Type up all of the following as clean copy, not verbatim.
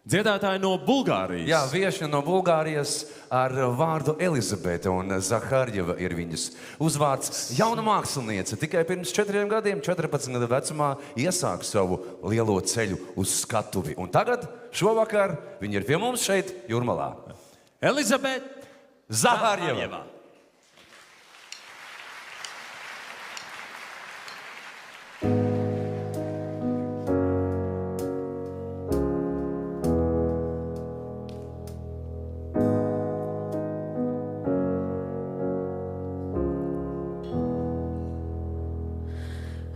Dziedātāji no Bulgārijas. Jā, viešņa no Bulgārijas ar vārdu Elizabete, un Zaharjeva ir viņas uzvārds. Jauna māksliniece, tikai pirms 4 gadiem, 14 gadu vecumā, iesāk savu lielo ceļu uz skatuvi. Un tagad, šovakar, viņa ir pie mums šeit, Jūrmalā. Elizabete Zaharjeva.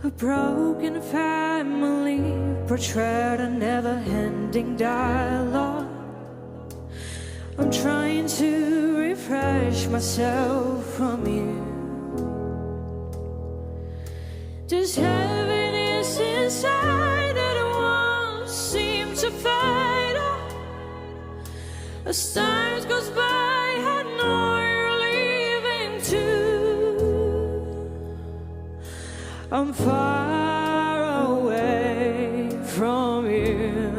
A broken family portrayed a never-ending dialogue. I'm trying to refresh myself from you. This heaviness inside that won't seem to fade off. As time goes by, I know you're leaving too. I'm far away from you.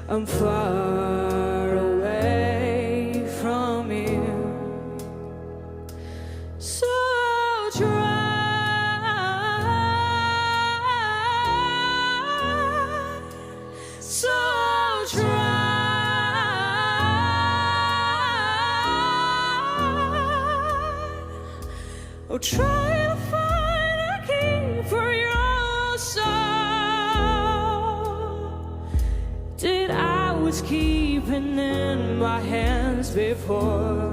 I'm far away from you. So try to find a key for your soul that I was keeping in my hands before.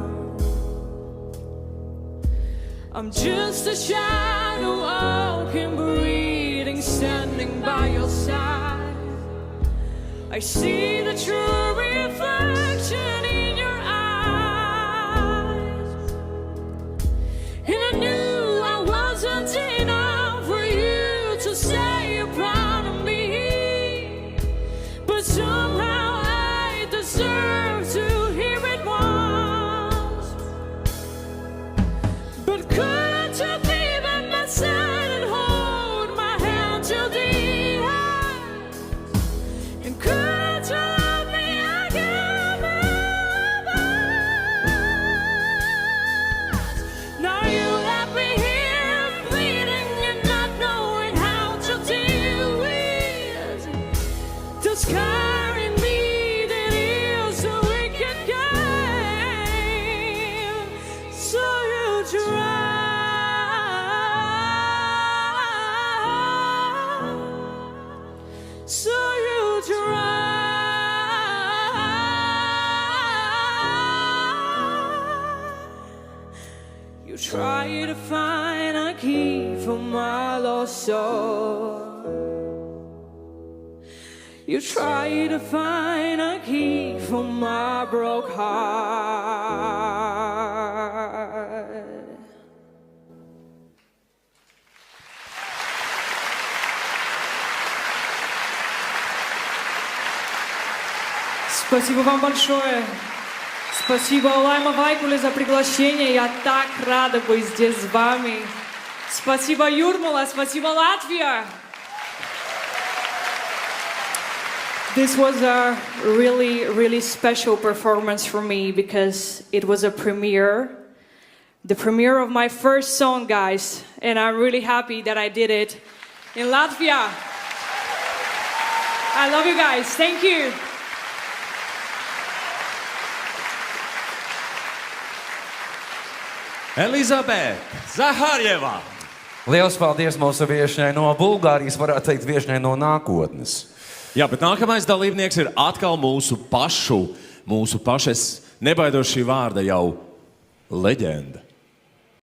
I'm just a shadow, walking, breathing, standing by your side. I see the true reflection in your eyes, and I knew I wasn't enough for you to say you're proud of me, but somehow I deserve to hear it once. But couldn't you be by my side and hold my hand till the end? And couldn't you love me again, my boss? Now you left me here bleeding and not knowing how to deal with the scarring me that is a wicked game. So you try to find a key for my lost soul. You try to find a key for my broke heart. Спасибо вам большое. Спасибо Лайма Вайкуле за приглашение. Я так рада быть здесь с вами. Спасибо Юрмала, спасибо Латвия. This was a really special performance for me because it was a premiere. The premiere of my first song, guys. And I'm really happy that I did it in Latvia. I love you guys. Thank you. Elizabete Zaharjeva. Liels paldies mūsu viešņai no Bulgārijas, varētu teikt viešņai no nākotnes. Jā, bet nākamais dalībnieks ir atkal mūsu pašu, es nebaidos šī vārda jau leģenda.